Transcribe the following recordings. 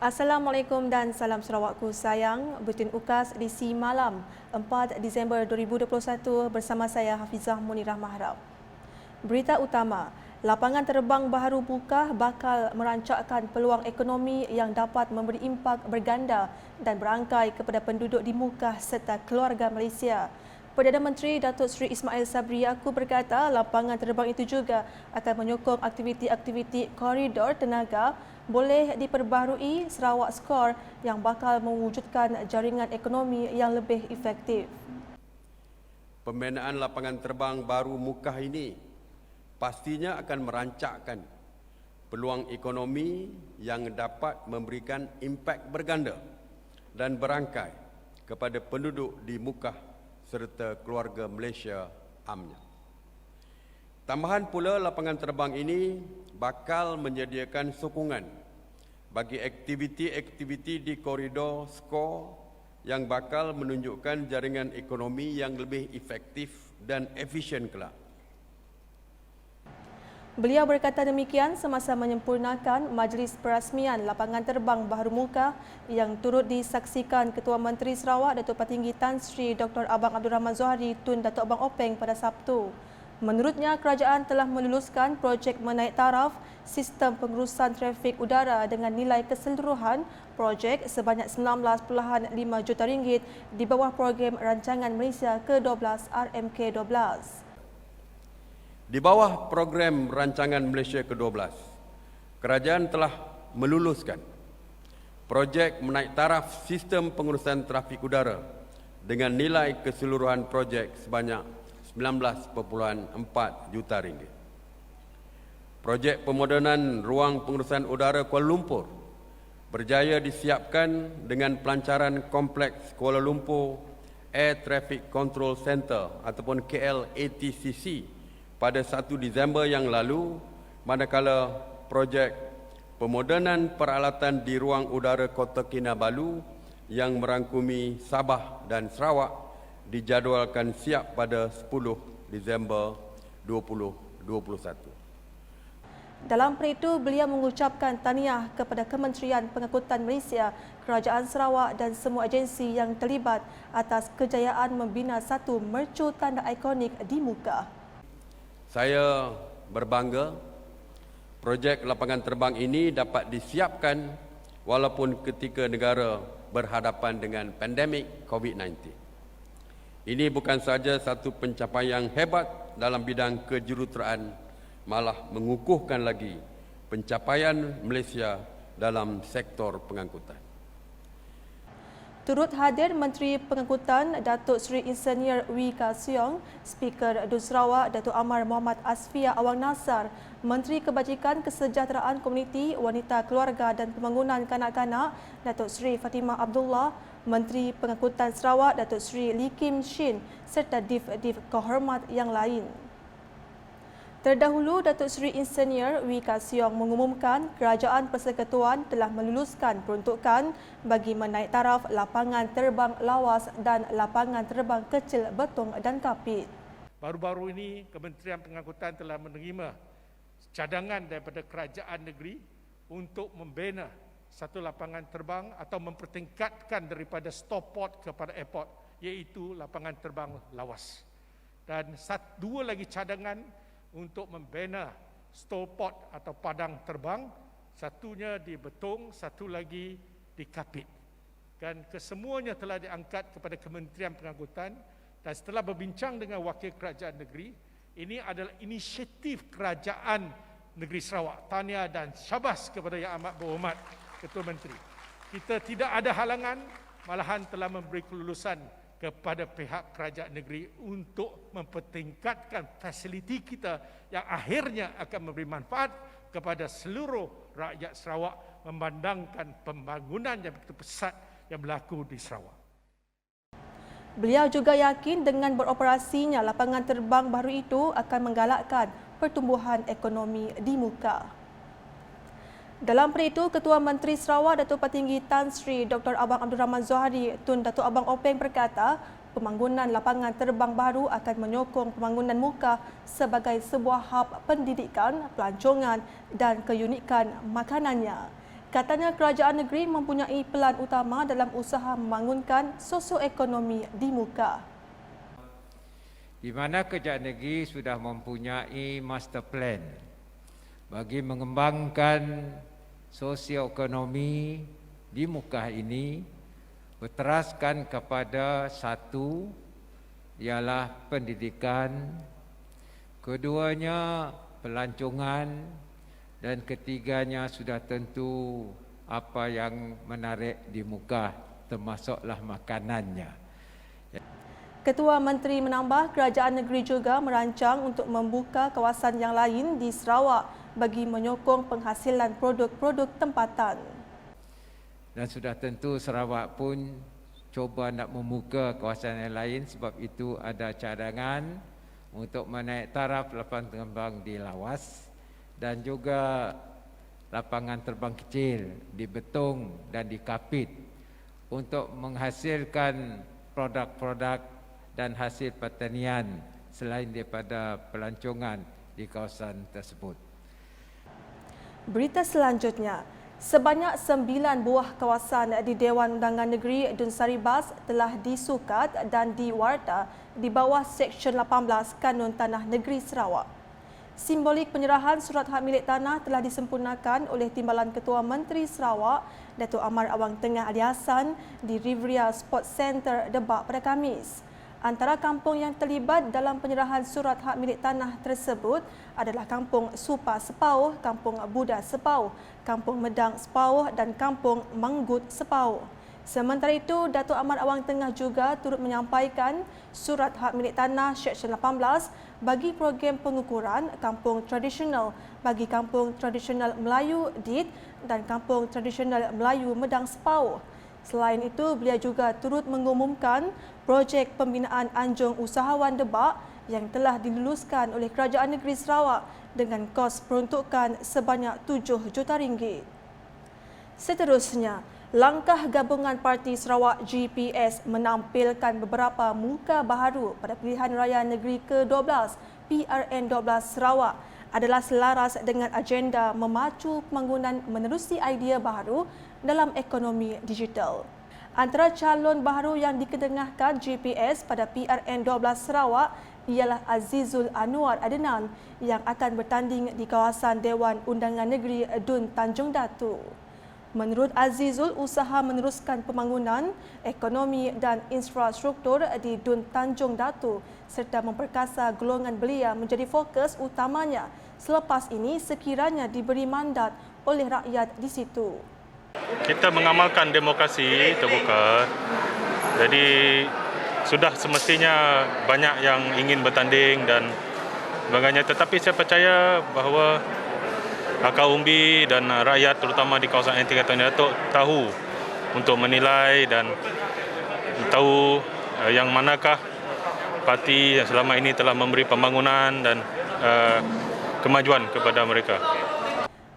Assalamualaikum dan salam Sarawakku sayang. Buletin UKAS edisi malam 4 Disember 2021 bersama saya Hafizah Munirah Mahrab. Berita utama, lapangan terbang baharu buka bakal merancakkan peluang ekonomi yang dapat memberi impak berganda dan berangkai kepada penduduk di Mukah serta keluarga Malaysia. Perdana Menteri Datuk Seri Ismail Sabri Yaakob berkata lapangan terbang itu juga akan menyokong aktiviti-aktiviti koridor tenaga boleh diperbaharui Sarawak Skor yang bakal mewujudkan jaringan ekonomi yang lebih efektif. Pembinaan lapangan terbang baru Mukah ini pastinya akan merancakkan peluang ekonomi yang dapat memberikan impak berganda dan berangkai kepada penduduk di Mukah serta keluarga Malaysia amnya. Tambahan pula, lapangan terbang ini bakal menyediakan sokongan bagi aktiviti-aktiviti di koridor skor yang bakal menunjukkan jaringan ekonomi yang lebih efektif dan efisien kelak. Beliau berkata demikian semasa menyempurnakan majlis perasmian lapangan terbang baharu Mukah yang turut disaksikan Ketua Menteri Sarawak Datuk Patinggi Tan Sri Dr. Abang Abdul Rahman Zohari Tun Datuk Abang Openg pada Sabtu. Menurutnya, kerajaan telah meluluskan projek menaik taraf sistem pengurusan trafik udara dengan nilai keseluruhan projek sebanyak RM19.5 juta di bawah program Rancangan Malaysia ke-12 RMK-12. Di bawah program Rancangan Malaysia ke-12, kerajaan telah meluluskan projek menaik taraf sistem pengurusan trafik udara dengan nilai keseluruhan projek sebanyak RM19.4 juta. Projek pemodenan ruang pengurusan udara Kuala Lumpur berjaya disiapkan dengan pelancaran kompleks Kuala Lumpur Air Traffic Control Centre ataupun KLATCC pada 1 Disember yang lalu, manakala projek pemodenan peralatan di ruang udara Kota Kinabalu yang merangkumi Sabah dan Sarawak dijadualkan siap pada 10 Disember 2021. Dalam perkara itu, beliau mengucapkan tahniah kepada Kementerian Pengangkutan Malaysia, Kerajaan Sarawak dan semua agensi yang terlibat atas kejayaan membina satu mercu tanda ikonik di Mukah. Saya berbangga projek lapangan terbang ini dapat disiapkan walaupun ketika negara berhadapan dengan pandemik COVID-19. Ini bukan sahaja satu pencapaian hebat dalam bidang kejuruteraan, malah mengukuhkan lagi pencapaian Malaysia dalam sektor pengangkutan. Turut hadir Menteri Pengangkutan Datuk Seri Insinyur Wee Ka Siong, Speaker DUN Sarawak Datuk Amar Muhammad Asfia Awang Nasar, Menteri Kebajikan Kesejahteraan Komuniti, Wanita Keluarga dan Pembangunan Kanak-kanak Datuk Seri Fatimah Abdullah, Menteri Pengangkutan Sarawak Datuk Seri Lee Kim Shin serta div-div kehormat yang lain. Terdahulu, Datuk Seri Insinyur Wee Ka Siong mengumumkan Kerajaan Persekutuan telah meluluskan peruntukan bagi menaik taraf lapangan terbang lawas dan lapangan terbang kecil Betong dan Kapit. Baru-baru ini, Kementerian Pengangkutan telah menerima cadangan daripada kerajaan negeri untuk membina satu lapangan terbang atau mempertingkatkan daripada stoport kepada airport, iaitu lapangan terbang lawas. Dan dua lagi cadangan untuk membina stoport atau padang terbang, satunya di Betong, satu lagi di Kapit. Dan kesemuanya telah diangkat kepada Kementerian Pengangkutan, dan setelah berbincang dengan Wakil Kerajaan Negeri, ini adalah inisiatif Kerajaan Negeri Sarawak. Tahniah dan syabas kepada Yang Amat Berhormat Ketua Menteri. Kita tidak ada halangan, malahan telah memberi kelulusan kepada pihak kerajaan negeri untuk mempertingkatkan fasiliti kita yang akhirnya akan memberi manfaat kepada seluruh rakyat Sarawak memandangkan pembangunan yang begitu pesat yang berlaku di Sarawak. Beliau juga yakin dengan beroperasinya lapangan terbang baru itu akan menggalakkan pertumbuhan ekonomi di Mukah. Dalam perkara itu, Ketua Menteri Sarawak Datuk Patinggi Tan Sri Dr. Abang Abdul Rahman Zohari Tun Datuk Abang Openg berkata, pembangunan lapangan terbang baru akan menyokong pembangunan Mukah sebagai sebuah hub pendidikan, pelancongan dan keunikan makanannya. Katanya kerajaan negeri mempunyai pelan utama dalam usaha membangunkan sosioekonomi di muka. Di mana kerajaan negeri sudah mempunyai master plan bagi mengembangkan sosioekonomi di muka ini, berteraskan kepada satu ialah pendidikan, keduanya pelancongan, dan ketiganya sudah tentu apa yang menarik di muka, termasuklah makanannya. Ketua Menteri menambah kerajaan negeri juga merancang untuk membuka kawasan yang lain di Sarawak bagi menyokong penghasilan produk-produk tempatan. Dan sudah tentu Sarawak pun cuba nak membuka kawasan yang lain, sebab itu ada cadangan untuk menaik taraf lapangan terbang di Lawas dan juga lapangan terbang kecil di Betong dan di Kapit untuk menghasilkan produk-produk dan hasil pertanian selain daripada pelancongan di kawasan tersebut. Berita selanjutnya, sebanyak 9 buah kawasan di Dewan Undangan Negeri Dun Saribas telah disukat dan diwarta di bawah Seksyen 18 Kanun Tanah Negeri Sarawak. Simbolik penyerahan surat hak milik tanah telah disempurnakan oleh Timbalan Ketua Menteri Sarawak, Datuk Amar Awang Tengah Ali Hassan di Riviera Sports Centre, Debak pada Khamis. Antara kampung yang terlibat dalam penyerahan surat hak milik tanah tersebut adalah Kampung Supa Sepauh, Kampung Buda Sepauh, Kampung Medang Sepauh dan Kampung Manggut Sepauh. Sementara itu, Datuk Amar Awang Tengah juga turut menyampaikan surat hak milik tanah Seksyen 18 bagi program pengukuran kampung tradisional bagi Kampung Tradisional Melayu DIT dan Kampung Tradisional Melayu Medang Sepauh. Selain itu, beliau juga turut mengumumkan projek pembinaan Anjung Usahawan Debak yang telah diluluskan oleh Kerajaan Negeri Sarawak dengan kos peruntukan sebanyak RM7 juta. Seterusnya, langkah gabungan Parti Sarawak GPS menampilkan beberapa muka baharu pada pilihan raya negeri ke-12 PRN12 Sarawak adalah selaras dengan agenda memacu pembangunan menerusi idea baharu dalam ekonomi digital. Antara calon baharu yang diketengahkan GPS pada PRN12 Sarawak ialah Azizul Anwar Adnan yang akan bertanding di kawasan Dewan Undangan Negeri Dun Tanjung Datu. Menurut Azizul, usaha meneruskan pembangunan ekonomi dan infrastruktur di Dun Tanjung Datu serta memperkasa golongan belia menjadi fokus utamanya selepas ini sekiranya diberi mandat oleh rakyat di situ. Kita mengamalkan demokrasi terbuka, jadi sudah semestinya banyak yang ingin bertanding dan sebagainya. Tetapi saya percaya bahawa akar umbi dan rakyat terutama di kawasan NT Tanjung Datuk tahu untuk menilai dan tahu yang manakah parti yang selama ini telah memberi pembangunan dan kemajuan kepada mereka.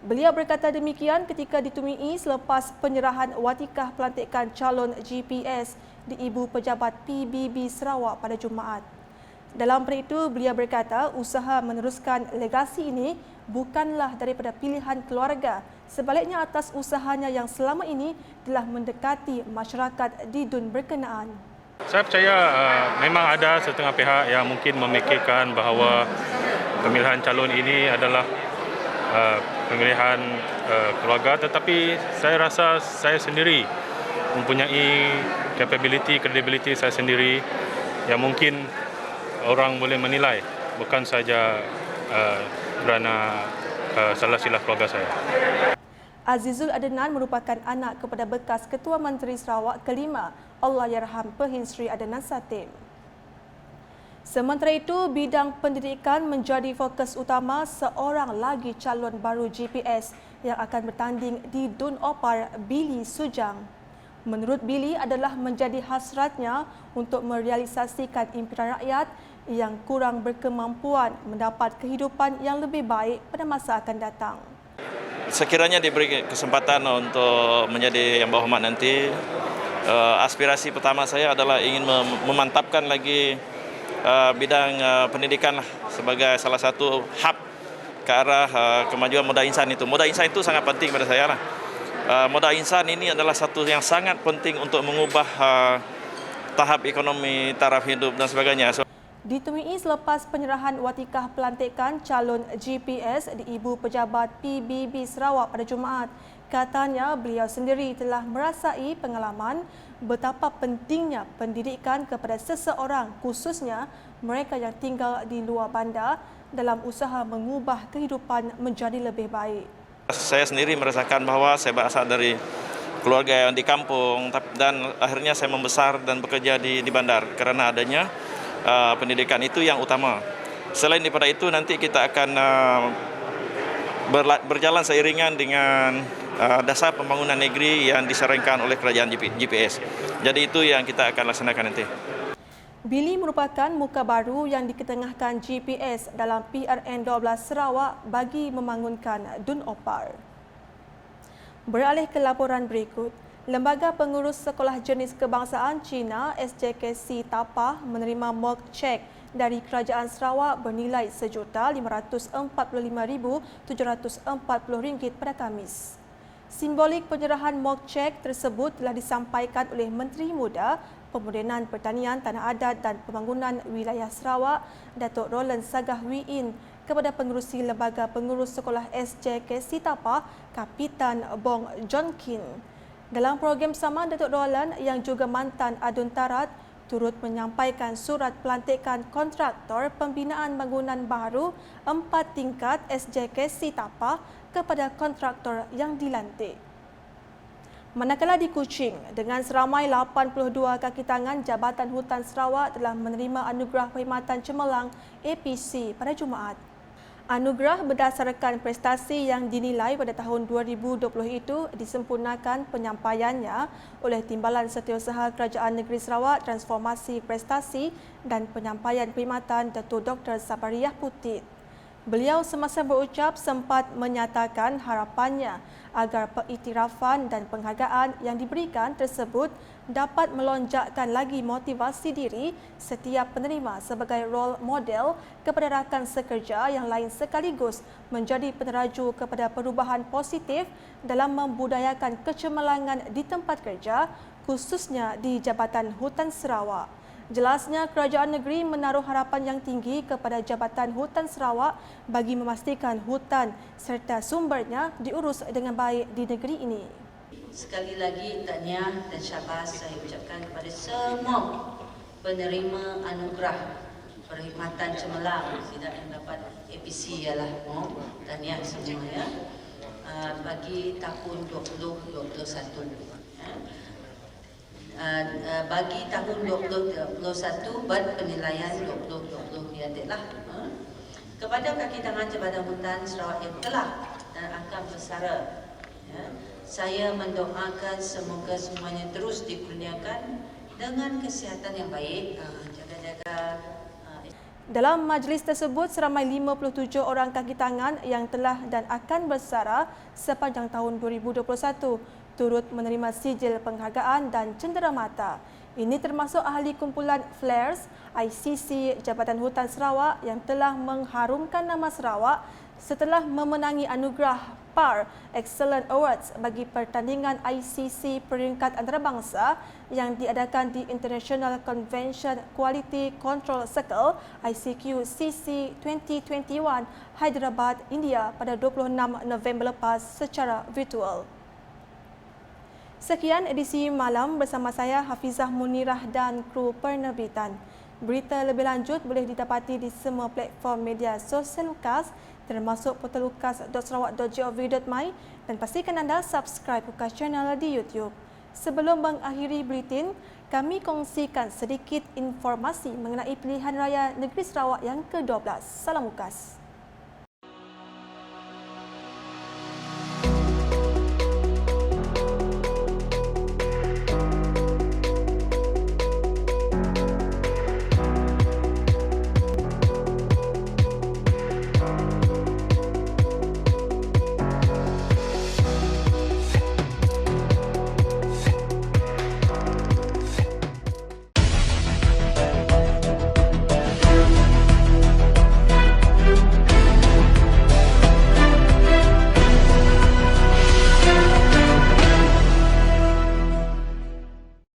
Beliau berkata demikian ketika ditemui selepas penyerahan watikah pelantikan calon GPS di Ibu Pejabat PBB Sarawak pada Jumaat. Dalam pada itu, beliau berkata usaha meneruskan legasi ini bukanlah daripada pilihan keluarga. Sebaliknya atas usahanya yang selama ini telah mendekati masyarakat di Dun berkenaan. Saya percaya memang ada setengah pihak yang mungkin memikirkan bahawa pemilihan calon ini adalah pemilihan keluarga, tetapi saya rasa saya sendiri mempunyai capability, credibility saya sendiri yang mungkin orang boleh menilai, bukan saja kerana salah silap keluarga saya. Azizul Adnan merupakan anak kepada bekas Ketua Menteri Sarawak kelima, Allahyarham Perhin Sri Adnan Satim. Sementara itu, bidang pendidikan menjadi fokus utama seorang lagi calon baru GPS yang akan bertanding di Dun Opar, Billy Sujang. Menurut Billy adalah menjadi hasratnya untuk merealisasikan impian rakyat yang kurang berkemampuan mendapat kehidupan yang lebih baik pada masa akan datang. Sekiranya diberi kesempatan untuk menjadi yang berhormat nanti, aspirasi pertama saya adalah ingin memantapkan lagi bidang pendidikan lah, sebagai salah satu hub ke arah kemajuan modal insan itu. Modal insan itu sangat penting pada saya lah. modal insan ini adalah satu yang sangat penting untuk mengubah tahap ekonomi, taraf hidup dan sebagainya. Ditemui selepas penyerahan watikah pelantikan calon GPS di Ibu Pejabat PBB Sarawak pada Jumaat. Katanya beliau sendiri telah merasai pengalaman betapa pentingnya pendidikan kepada seseorang, khususnya mereka yang tinggal di luar bandar, dalam usaha mengubah kehidupan menjadi lebih baik. Saya sendiri merasakan bahawa saya berasal dari keluarga yang di kampung dan akhirnya saya membesar dan bekerja di bandar kerana adanya pendidikan itu yang utama. Selain daripada itu, nanti kita akan berjalan seiringan dengan dasar pembangunan negeri yang disarankan oleh kerajaan GPS. Jadi itu yang kita akan laksanakan nanti. Billy merupakan muka baru yang diketengahkan GPS dalam PRN 12 Sarawak bagi membangunkan Dun Opar. Beralih ke laporan berikut, Lembaga Pengurus Sekolah Jenis Kebangsaan Cina SJKC Tapah menerima mock check dari Kerajaan Sarawak bernilai RM145,740 pada Khamis. Simbolik penyerahan mock check tersebut telah disampaikan oleh Menteri Muda, Pemodenan Pertanian, Tanah Adat dan Pembangunan Wilayah Sarawak, Datuk Roland Sagah Wiin, kepada pengerusi Lembaga Pengurus Sekolah SJKC Tapah, Kapitan Bong John Kin. Dalam program sama, Datuk Roland yang juga mantan Adun Tarat turut menyampaikan surat pelantikan kontraktor pembinaan bangunan baru 4 tingkat SJKC Tapah kepada kontraktor yang dilantik. Manakala di Kuching, dengan seramai 82 kaki tangan, Jabatan Hutan Sarawak telah menerima Anugerah Perkhidmatan Cemerlang APC pada Jumaat. Anugerah berdasarkan prestasi yang dinilai pada tahun 2020 itu disempurnakan penyampaiannya oleh Timbalan Setiausaha Kerajaan Negeri Sarawak Transformasi Prestasi dan Penyampaian Perkhidmatan Datuk Dr. Sabariah Putit. Beliau semasa berucap sempat menyatakan harapannya agar pengiktirafan dan penghargaan yang diberikan tersebut dapat melonjakkan lagi motivasi diri setiap penerima sebagai role model kepada rakan sekerja yang lain sekaligus menjadi peneraju kepada perubahan positif dalam membudayakan kecemerlangan di tempat kerja, khususnya di Jabatan Hutan Sarawak. Jelasnya, kerajaan negeri menaruh harapan yang tinggi kepada Jabatan Hutan Sarawak bagi memastikan hutan serta sumbernya diurus dengan baik di negeri ini. Sekali lagi tahniah dan syabas saya ucapkan kepada semua penerima anugerah perkhidmatan cemerlang tidak yang dapat APC ialah tahniah semua ya bagi tahun 2021. Bagi tahun 2021 penilaian 2020 ya lah. Kepada kaki tangan Jabatan Hutan Sarawak yang telah dan akan bersara, ya, saya mendoakan semoga semuanya terus dikurniakan dengan kesihatan yang baik, jaga-jaga. Dalam majlis tersebut, seramai 57 orang kaki tangan yang telah dan akan bersara sepanjang tahun 2021 turut menerima sijil penghargaan dan cenderamata. Ini termasuk ahli kumpulan Flares, ICC Jabatan Hutan Sarawak yang telah mengharumkan nama Sarawak setelah memenangi anugerah PAR Excellent Awards bagi pertandingan ICC peringkat antarabangsa yang diadakan di International Convention Quality Control Circle ICQ CC 2021 Hyderabad, India pada 26 November lepas secara virtual. Sekian edisi malam bersama saya Hafizah Munirah dan kru penerbitan. Berita lebih lanjut boleh didapati di semua platform media sosial Lukas termasuk portal lukas.sarawak.gov.my dan pastikan anda subscribe Lukas Channel di YouTube. Sebelum mengakhiri buletin, kami kongsikan sedikit informasi mengenai pilihan raya negeri Sarawak yang ke-12. Salam Lukas.